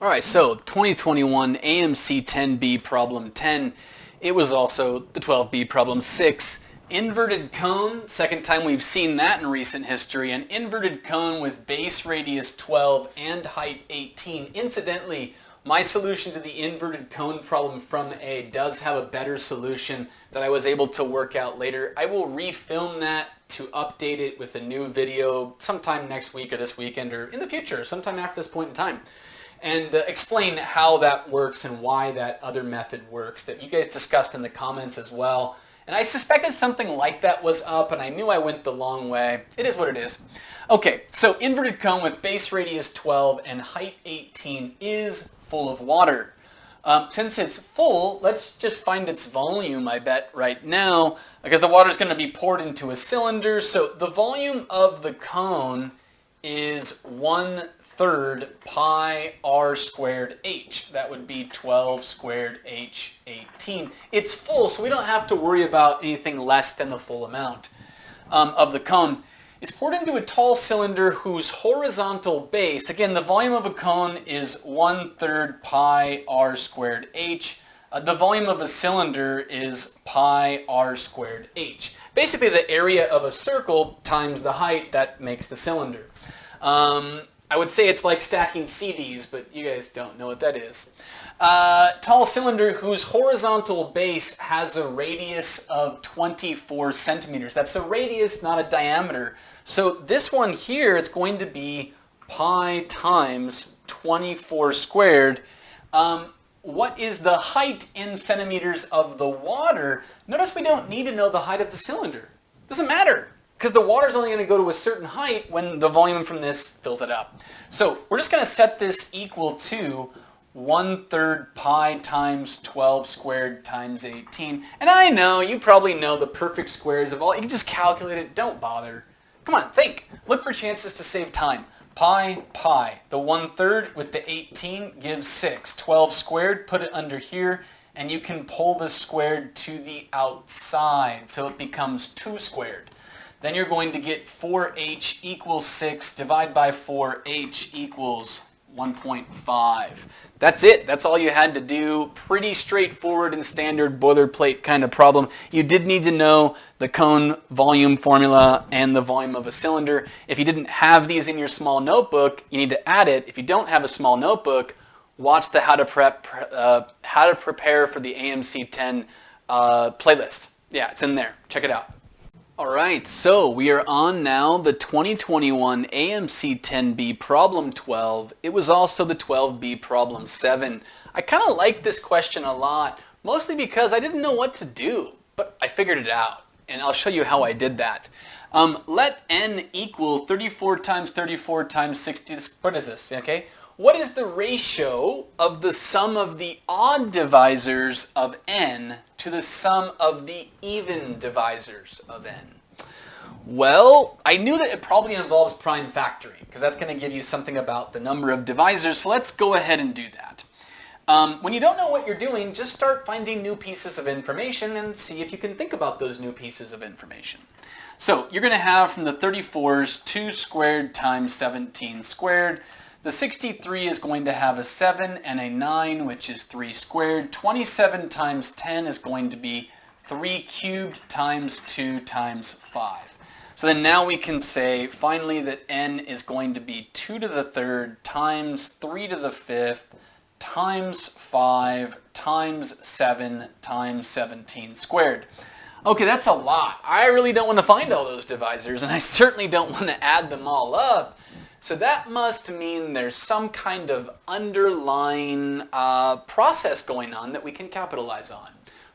All right, so 2021 AMC 10B problem 10. It was also the 12B problem 6. Inverted cone, second time we've seen that in recent history. An inverted cone with base radius 12 and height 18. Incidentally, my solution to the inverted cone problem from A does have a better solution that I was able to work out later. I will refilm that to update it with a new video sometime next week or this weekend or in the future, sometime after this point in time. And explain how that works and why that other method works that you guys discussed in the comments as well. And I suspected something like that was up, and I knew I went the long way. It is what it is. Okay, so inverted cone with base radius 12 and height 18 is full of water. Since it's full, let's just find its volume, I bet, right now, because the water is going to be poured into a cylinder. So the volume of the cone is 1/3 pi r squared h. That would be 12 squared h 18. It's full, so we don't have to worry about anything less than the full amount of the cone. It's poured into a tall cylinder whose horizontal base, again, the volume of a cone is 1/3 pi r squared h. The volume of a cylinder is pi r squared h. Basically, the area of a circle times the height, that makes the cylinder. I would say it's like stacking CDs, but you guys don't know what that is. Tall cylinder whose horizontal base has a radius of 24 centimeters. That's a radius, not a diameter. So this one here is going to be pi times 24 squared. What is the height in centimeters of the water? Notice we don't need to know the height of the cylinder. Doesn't matter, because the water is only going to go to a certain height when the volume from this fills it up. So we're just going to set this equal to 1/3 pi times 12 squared times 18. And I know, you probably know the perfect squares of all. You can just calculate it. Don't bother. Come on, think. Look for chances to save time. Pi, pi. The 1/3 with the 18 gives 6. 12 squared, put it under here, and you can pull the squared to the outside. So it becomes 2 squared. Then you're going to get 4h equals 6. Divide by 4h equals 1.5. That's it. That's all you had to do. Pretty straightforward and standard boilerplate kind of problem. You did need to know the cone volume formula and the volume of a cylinder. If you didn't have these in your small notebook, you need to add it. If you don't have a small notebook, watch the how to prepare for the AMC 10 playlist. Yeah, it's in there. Check it out. All right, so we are on now the 2021 AMC 10B problem 12. It was also the 12B problem 7. I kind of like this question a lot, mostly because I didn't know what to do, but I figured it out, and I'll show you how I did that. Let n equal 34 times 34 times 60. What is this? Okay. What is the ratio of the sum of the odd divisors of n to the sum of the even divisors of n? Well, I knew that it probably involves prime factoring, because that's going to give you something about the number of divisors, so let's go ahead and do that. When you don't know what you're doing, just start finding new pieces of information and see if you can think about those new pieces of information. So you're going to have from the 34s 2 squared times 17 squared. The 63 is going to have a 7 and a 9, which is 3 squared. 27 times 10 is going to be 3 cubed times 2 times 5. So then now we can say finally that n is going to be 2 to the 3rd times 3 to the 5th times 5 times 7 times 17 squared. Okay, that's a lot. I really don't want to find all those divisors, and I certainly don't want to add them all up. So that must mean there's some kind of underlying process going on that we can capitalize on.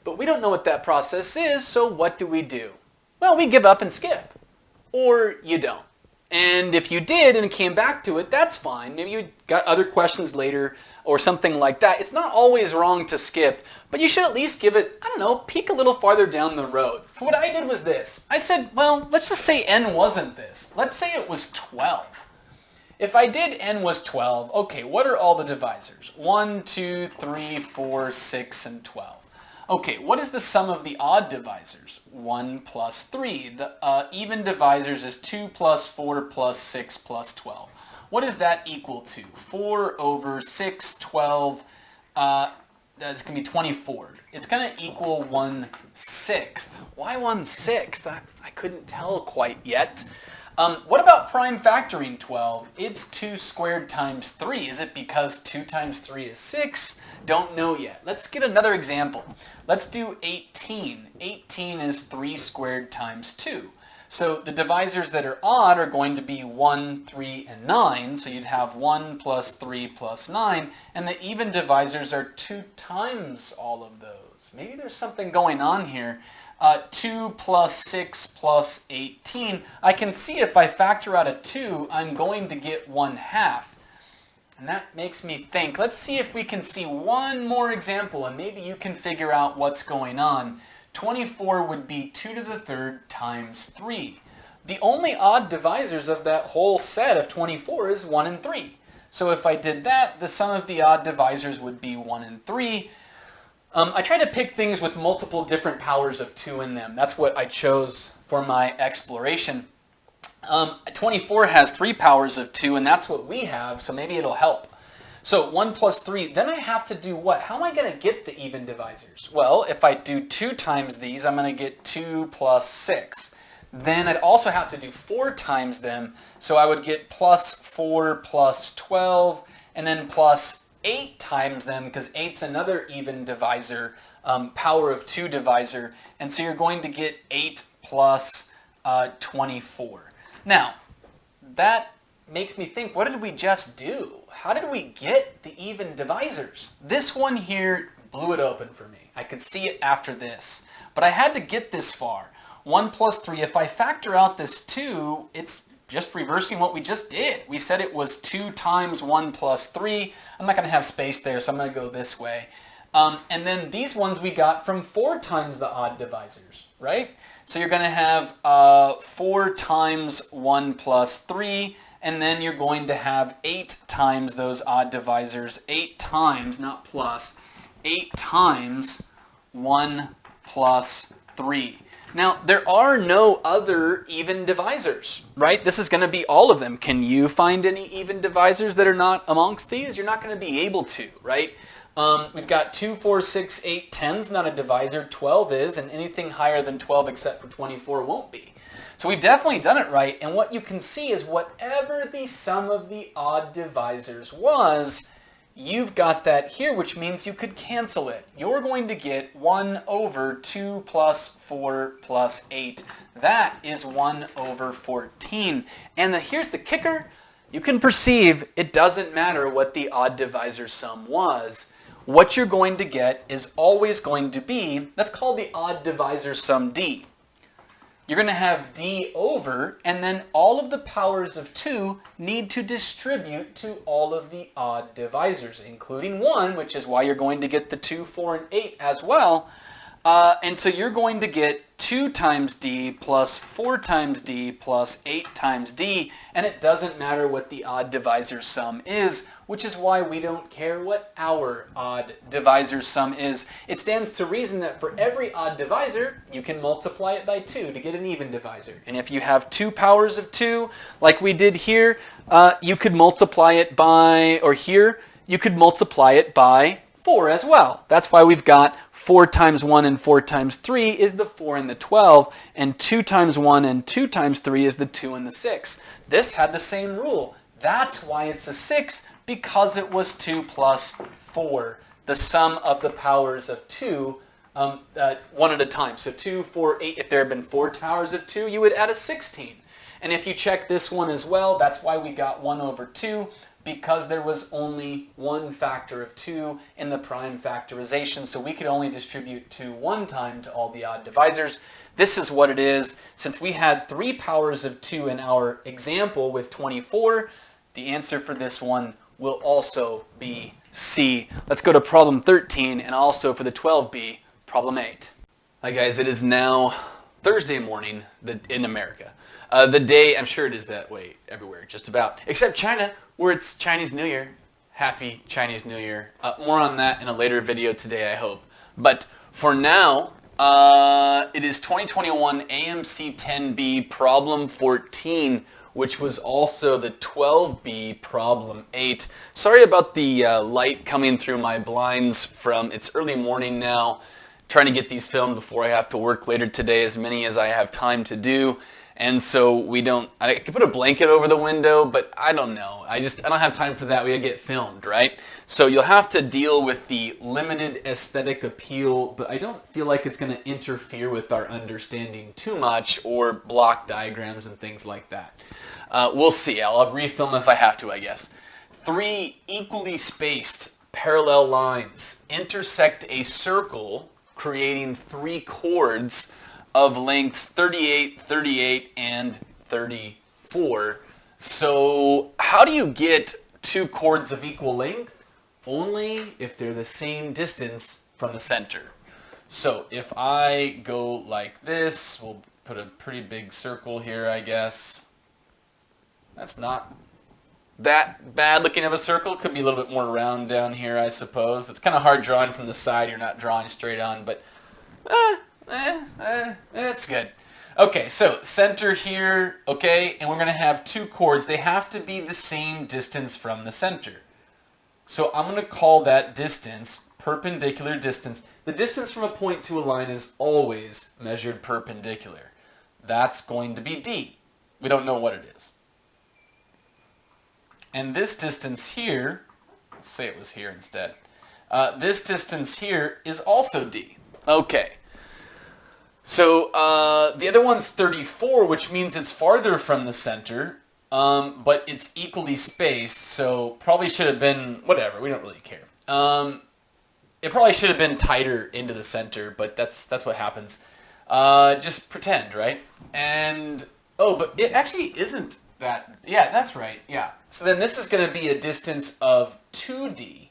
But we don't know what that process is, so what do? Well, we give up and skip. Or you don't. And if you did and came back to it, that's fine. Maybe you got other questions later or something like that. It's not always wrong to skip, but you should at least give it, I don't know, peek a little farther down the road. What I did was this. I said, well, let's just say n wasn't this. Let's say it was 12. If I did n was 12, okay, what are all the divisors? 1, 2, 3, 4, 6, and 12. Okay, what is the sum of the odd divisors? 1 plus 3. The even divisors is 2 plus 4 plus 6 plus 12. What does that equal to? 4 over 6, 12, that's going to be 24. It's going to equal 1/6. Why 1/6? I couldn't tell quite yet. What about prime factoring 12? It's 2 squared times 3. Is it because 2 times 3 is 6? Don't know yet. Let's get another example. Let's do 18. 18 is 3 squared times 2. So the divisors that are odd are going to be 1, 3, and 9. So you'd have 1 plus 3 plus 9. And the even divisors are 2 times all of those. Maybe there's something going on here. 2 plus 6 plus 18. I can see if I factor out a 2, I'm going to get 1/2. And that makes me think, let's see if we can see one more example and maybe you can figure out what's going on. 24 would be 2 to the third times 3. The only odd divisors of that whole set of 24 is 1 and 3. So if I did that, the sum of the odd divisors would be 1 and 3. I try to pick things with multiple different powers of 2 in them. That's what I chose for my exploration. 24 has 3 powers of 2, and that's what we have, so maybe it'll help. So 1 plus 3, then I have to do what? How am I going to get the even divisors? Well, if I do 2 times these, I'm going to get 2 plus 6. Then I'd also have to do 4 times them, so I would get plus 4 plus 12, and then plus 8 times them, because 8's another even divisor, power of 2 divisor, and so you're going to get 8 plus 24. Now, that makes me think, what did we just do? How did we get the even divisors? This one here blew it open for me. I could see it after this, but I had to get this far. 1 plus 3, if I factor out this 2, it's just reversing what we just did. We said it was 2 times 1 plus 3. I'm not going to have space there, so I'm going to go this way. And then these ones we got from 4 times the odd divisors, right? So you're going to have 4 times 1 plus 3, and then you're going to have 8 times those odd divisors. 8 times, not plus, 8 times 1 plus 3. Now, there are no other even divisors, right? This is going to be all of them. Can you find any even divisors that are not amongst these? You're not going to be able to, right? We've got 2, 4, 6, 8, 10's not a divisor. 12 is, and anything higher than 12 except for 24 won't be. So we've definitely done it right, and what you can see is whatever the sum of the odd divisors was, you've got that here, which means you could cancel it. You're going to get 1 over 2 plus 4 plus 8. That is 1 over 14. And here's the kicker. You can perceive it doesn't matter what the odd divisor sum was. What you're going to get is always going to be, let's call the odd divisor sum D. You're going to have D over, and then all of the powers of 2 need to distribute to all of the odd divisors, including 1, which is why you're going to get the 2, 4, and 8 as well. And so you're going to get 2 times D plus 4 times D plus 8 times D, and it doesn't matter what the odd divisor sum is, which is why we don't care what our odd divisor sum is. It stands to reason that for every odd divisor, you can multiply it by 2 to get an even divisor. And if you have 2 powers of 2, like we did here, you could multiply it by, or here, you could multiply it by 4 as well. That's why we've got 4 times 1 and 4 times 3 is the 4 and the 12, and 2 times 1 and 2 times 3 is the 2 and the 6. This had the same rule. That's why it's a 6, because it was 2 plus 4, the sum of the powers of 2, one at a time. So 2, 4, 8, if there had been 4 powers of 2, you would add a 16. And if you check this one as well, that's why we got 1 over 2, because there was only one factor of 2 in the prime factorization, so we could only distribute 2 one time to all the odd divisors. This is what it is. Since we had 3 powers of 2 in our example with 24, the answer for this one will also be C. Let's go to problem 13, and also for the 12B, problem 8. Hi guys, it is now Thursday morning in America. The day, I'm sure it is that way everywhere, just about, except China, where it's Chinese New Year. Happy Chinese New Year. More on that in a later video today, I hope. But for now, it is 2021 AMC 10B problem 14. which was also the 12B problem 8. Sorry about the light coming through my blinds from, it's early morning now, trying to get these filmed before I have to work later today, as many as I have time to do. And so I could put a blanket over the window, but I don't know. I don't have time for that. We gotta get filmed, right? So you'll have to deal with the limited aesthetic appeal, but I don't feel like it's gonna interfere with our understanding too much or block diagrams and things like that. We'll see. I'll refilm if I have to, I guess. 3 equally spaced parallel lines intersect a circle, creating 3 chords of lengths 38, 38, and 34. So how do you get 2 chords of equal length? Only if they're the same distance from the center. So if I go like this, we'll put a pretty big circle here, I guess. That's not that bad looking of a circle. Could be a little bit more round down here, I suppose. It's kind of hard drawing from the side. You're not drawing straight on, but that's good. Okay, so center here, okay, and we're going to have 2 chords. They have to be the same distance from the center. So I'm going to call that distance perpendicular distance. The distance from a point to a line is always measured perpendicular. That's going to be D. We don't know what it is. And this distance here, let's say it was here instead. This distance here is also D. Okay. So the other one's 34, which means it's farther from the center, but it's equally spaced, so probably should have been, whatever, we don't really care. It probably should have been tighter into the center, but that's what happens. Just pretend, right? And, oh, but it actually isn't that, yeah, that's right, yeah. So then this is going to be a distance of 2D,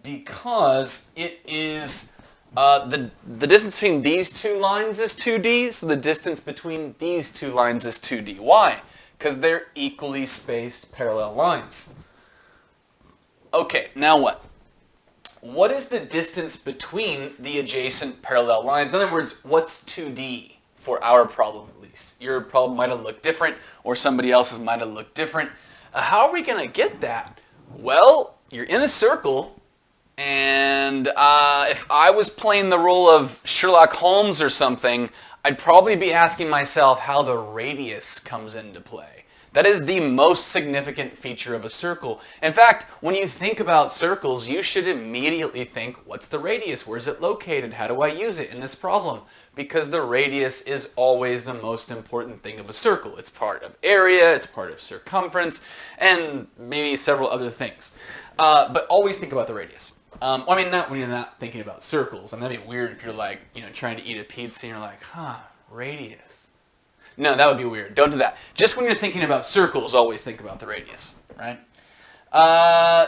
because it is... the distance between these 2 lines is 2D, so the distance between these 2 lines is 2D. Why? Because they're equally spaced parallel lines. Okay, now what? What is the distance between the adjacent parallel lines? In other words, what's 2D for our problem at least? Your problem might have looked different, or somebody else's might have looked different. How are we going to get that? Well, you're in a circle. And if I was playing the role of Sherlock Holmes or something, I'd probably be asking myself how the radius comes into play. That is the most significant feature of a circle. In fact, when you think about circles, you should immediately think, what's the radius? Where's it located? How do I use it in this problem? Because the radius is always the most important thing of a circle. It's part of area, it's part of circumference, and maybe several other things. But always think about the radius. I mean, not when you're not thinking about circles. I mean, that'd be weird if you're like, trying to eat a pizza and you're like, radius. No, that would be weird. Don't do that. Just when you're thinking about circles, always think about the radius, right?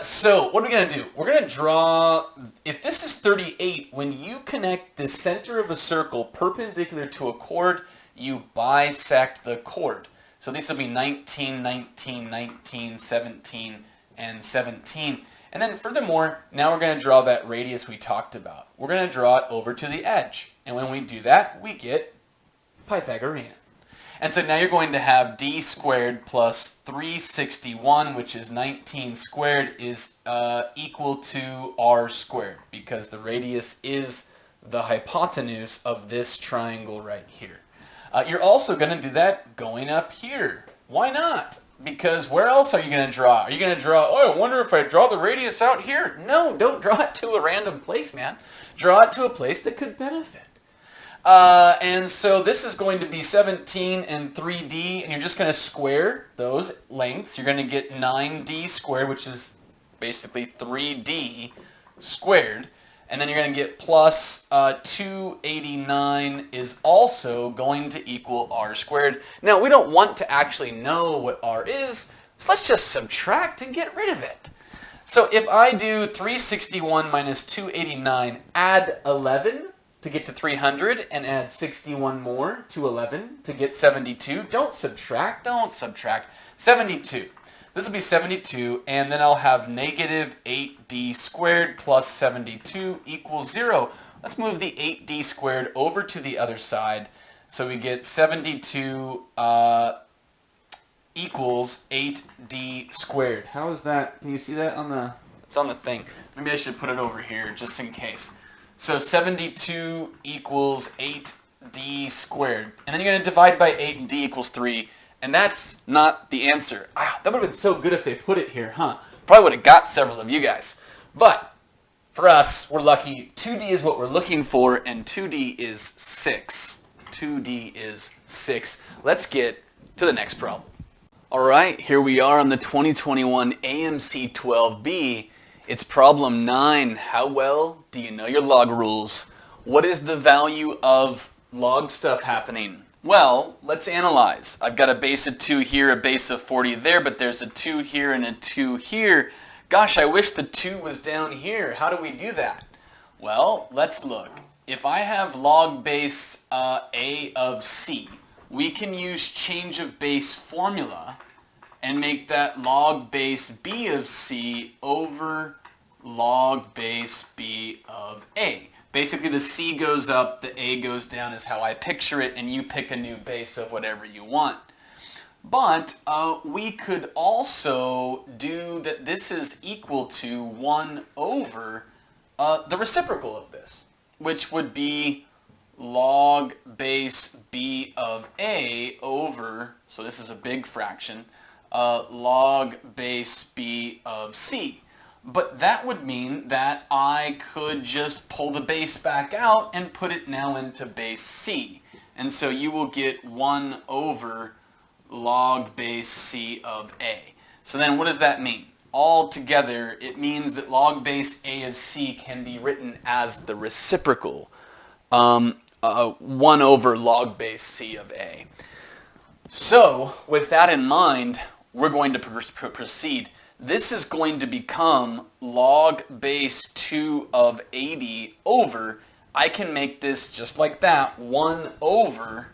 So what are we going to do? We're going to draw, if this is 38, when you connect the center of a circle perpendicular to a chord, you bisect the chord. So these will be 19, 19, 19, 17, and 17. And then furthermore, now we're going to draw that radius we talked about. We're going to draw it over to the edge. And when we do that, we get Pythagorean. And so now you're going to have d squared plus 361, which is 19 squared, is equal to r squared, because the radius is the hypotenuse of this triangle right here. You're also going to do that going up here. Why not? Because where else are you going to draw? Are you going to draw, oh, I wonder if I draw the radius out here? No, don't draw it to a random place, man. Draw it to a place that could benefit. And so this is going to be 17 and 3d, and you're just going to square those lengths. You're going to get 9d squared, which is basically 3d squared. And then you're going to get plus 289 is also going to equal r squared. Now, we don't want to actually know what r is, so let's just subtract and get rid of it. So if I do 361 minus 289, add 11 to get to 300, and add 61 more to 11 to get 72. Don't subtract. 72. This will be 72, and then I'll have negative 8d squared plus 72 equals 0. Let's move the 8d squared over to the other side. So we get 72 equals 8d squared. How is that? Can you see that on the... It's on the thing. Maybe I should put it over here just in case. So 72 equals 8d squared. And then you're going to divide by 8 and d equals 3. And that's not the answer. Ah, that would have been so good if they put it here, huh? Probably would have got several of you guys. But for us, we're lucky. 2d is what we're looking for, and 2d is 6. 2d is 6. Let's get to the next problem. All right, here we are on the 2021 AMC 12B. It's problem 9. How well do you know your log rules? What is the value of log stuff happening? Well, let's analyze. I've got a base of 2 here, a base of 40 there, but there's a 2 here and a 2 here. Gosh, I wish the 2 was down here. How do we do that? Well, let's look. If I have log base A of C, we can use change of base formula and make that log base B of C over log base B of A. Basically, the C goes up, the A goes down is how I picture it, and you pick a new base of whatever you want. But we could also do that this is equal to 1 over the reciprocal of this, which would be log base B of A over, so this is a big fraction, log base B of C. But that would mean that I could just pull the base back out and put it now into base C. And so you will get 1 over log base C of A. So then what does that mean? All together, it means that log base A of C can be written as the reciprocal, 1 over log base C of A. So with that in mind, we're going to proceed. This is going to become log base 2 of 80 over, I can make this just like that, 1 over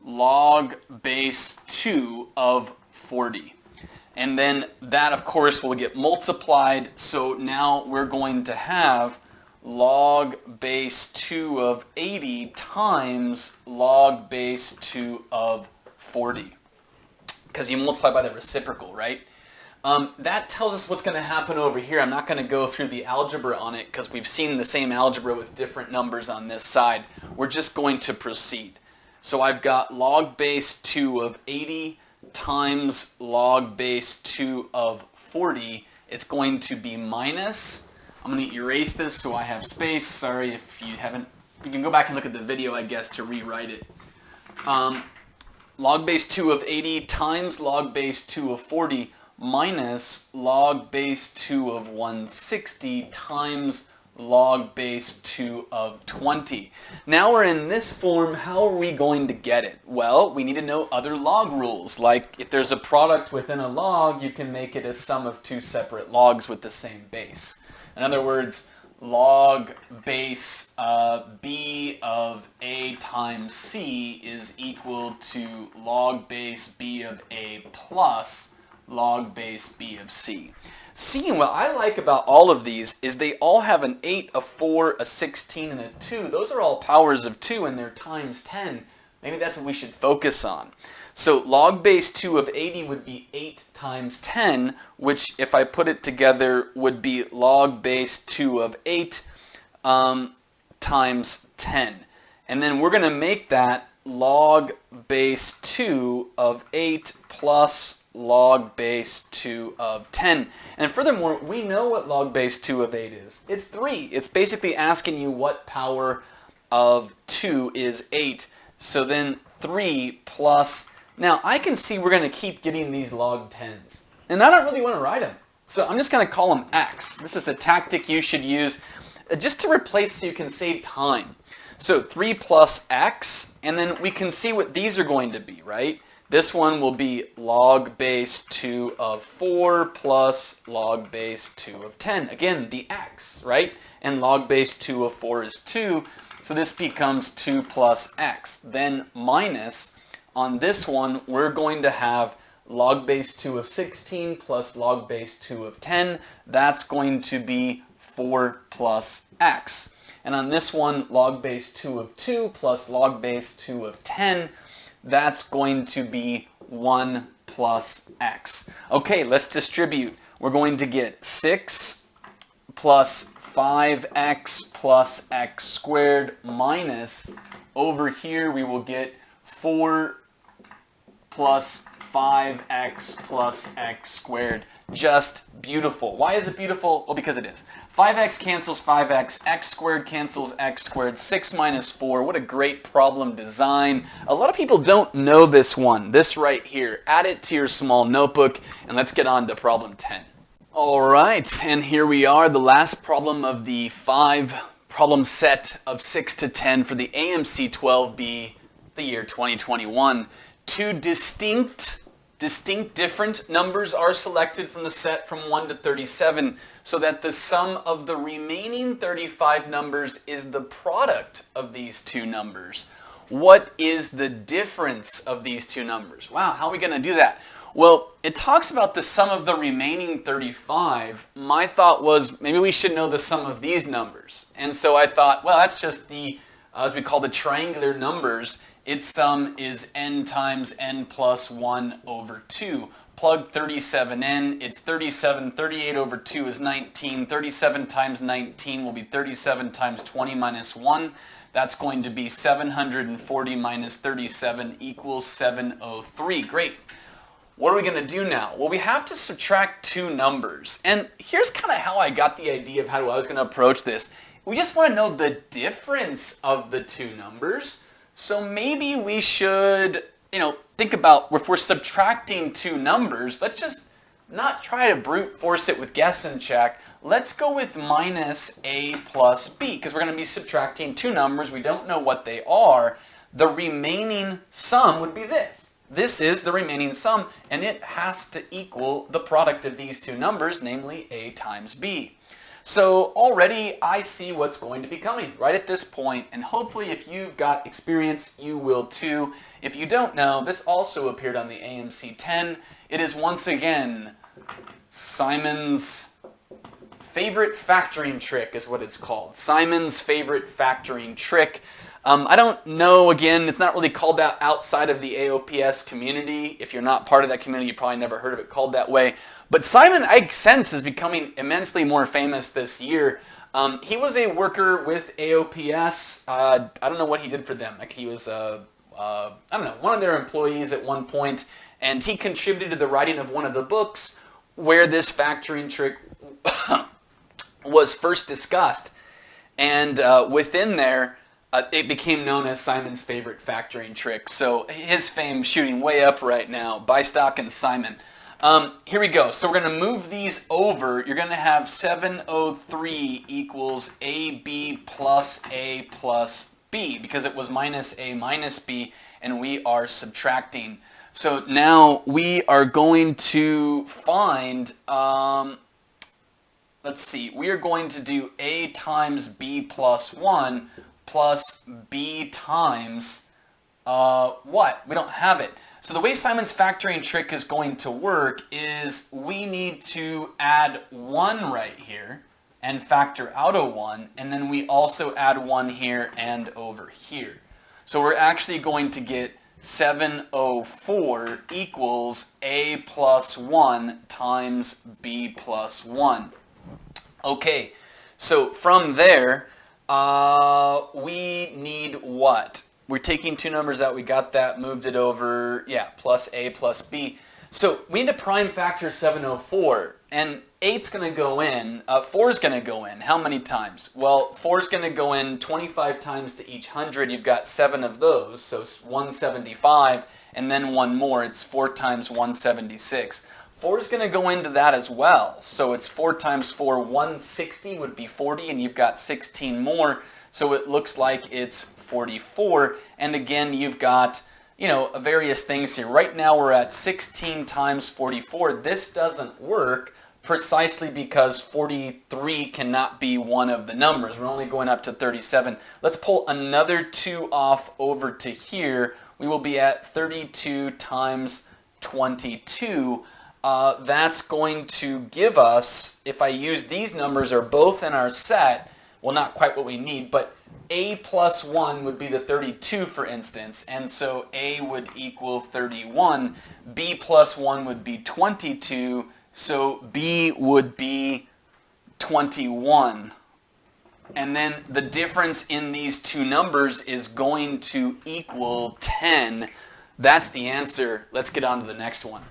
log base 2 of 40. And then that, of course, will get multiplied. So now we're going to have log base 2 of 80 times log base 2 of 40. Because you multiply by the reciprocal, right? That tells us what's going to happen over here. I'm not going to go through the algebra on it because we've seen the same algebra with different numbers on this side. We're just going to proceed. So I've got log base 2 of 80 times log base 2 of 40. It's going to be minus. I'm going to erase this so I have space. Sorry if you haven't. You can go back and look at the video, I guess, to rewrite it. Log base 2 of 80 times log base 2 of 40 minus log base 2 of 160 times log base 2 of 20. Now we're in this form. How are we going to get it? Well, we need to know other log rules. Like if there's a product within a log, you can make it a sum of 2 separate logs with the same base. In other words, log base B of A times C is equal to log base B of A plus log base B of C. See, what I like about all of these is they all have an 8, a 4, a 16, and a 2. Those are all powers of 2 and they're times 10. Maybe that's what we should focus on. So log base 2 of 80 would be 8 times 10, which if I put it together would be log base 2 of 8 times 10. And then we're going to make that log base 2 of 8 plus log base 2 of 10. And furthermore, we know what log base 2 of 8 is. It's 3. It's basically asking you what power of 2 is 8. So then 3 plus... Now, I can see we're going to keep getting these log 10s. And I don't really want to write them. So I'm just going to call them x. This is a tactic you should use just to replace so you can save time. So 3 plus x, and then we can see what these are going to be, right? This one will be log base 2 of 4 plus log base 2 of 10. Again, the x, right? And log base 2 of 4 is 2, so this becomes 2 plus x. Then minus, on this one, we're going to have log base 2 of 16 plus log base 2 of 10. That's going to be 4 plus x. And on this one, log base 2 of 2 plus log base 2 of 10, that's going to be 1 plus x. Okay, let's distribute. We're going to get 6 plus 5x plus x squared minus, over here we will get 4 plus 5x plus x squared. Just beautiful. Why is it beautiful? Well, because it is. 5x cancels 5x, x squared cancels x squared, 6 minus 4. What a great problem design. A lot of people don't know this one, this right here. Add it to your small notebook, and let's get on to problem 10. All right, and here we are, the last problem of the 5 problem set of 6 to 10 for the AMC 12B, the year 2021. Two distinct different numbers are selected from the set from 1 to 37, so that the sum of the remaining 35 numbers is the product of these two numbers. What is the difference of these two numbers? Wow, how are we going to do that? Well, it talks about the sum of the remaining 35. My thought was maybe we should know the sum of these numbers. And so I thought, well, that's just the, as we call the triangular numbers, its sum is n times n plus 1 over 2. Plug 37 in, it's 37, 38 over 2 is 19, 37 times 19 will be 37 times 20 minus 1. That's going to be 740 minus 37 equals 703. Great. What are we going to do now? Well, we have to subtract two numbers. And here's kind of how I got the idea of how I was going to approach this. We just want to know the difference of the two numbers. So maybe we should, think about if we're subtracting two numbers, let's just not try to brute force it with guess and check. Let's go with minus a plus b, because we're going to be subtracting two numbers. We don't know what they are. The remaining sum would be this. This is the remaining sum, and it has to equal the product of these two numbers, namely a times b. So already I see what's going to be coming right at this point, and hopefully if you've got experience, you will too. If you don't know, this also appeared on the AMC 10. It is once again Simon's favorite factoring trick is what it's called. Simon's favorite factoring trick. I don't know, again, it's not really called that outside of the AOPS community. If you're not part of that community, you probably never heard of it called that way. But Simon, I sense, is becoming immensely more famous this year. He was a worker with AOPS. I don't know what he did for them. Like he was, I don't know, one of their employees at one point, and he contributed to the writing of one of the books where this factoring trick was first discussed. And within there, it became known as Simon's favorite factoring trick. So his fame shooting way up right now. Buy stock in Simon. Here we go. So we're going to move these over. You're going to have 703 equals AB plus A plus B, because it was minus A minus B, and we are subtracting. So now we are going to find, let's see, we are going to do A times B plus 1 plus B times what? We don't have it. So the way Simon's factoring trick is going to work is we need to add 1 right here and factor out a 1, and then we also add 1 here and over here. So we're actually going to get 704 equals A plus 1 times B plus 1. Okay, so from there, we need what? We're taking two numbers out. We got that, moved it over. Yeah, plus A plus B. So we need to prime factor 704. And 8's going to go in. 4's going to go in. How many times? Well, 4's going to go in 25 times to each 100. You've got 7 of those, so 175. And then 1 more. It's 4 times 176. 4 is going to go into that as well. So it's 4 times 4, 160 would be 40, and you've got 16 more. So it looks like it's 44. And again, you've got, various things here. Right now we're at 16 times 44. This doesn't work precisely because 43 cannot be one of the numbers. We're only going up to 37. Let's pull another 2 off over to here. We will be at 32 times 22. That's going to give us, if I use these numbers are both in our set, well, not quite what we need, but A plus 1 would be the 32, for instance, and so A would equal 31. B plus 1 would be 22, so B would be 21. And then the difference in these two numbers is going to equal 10. That's the answer. Let's get on to the next one.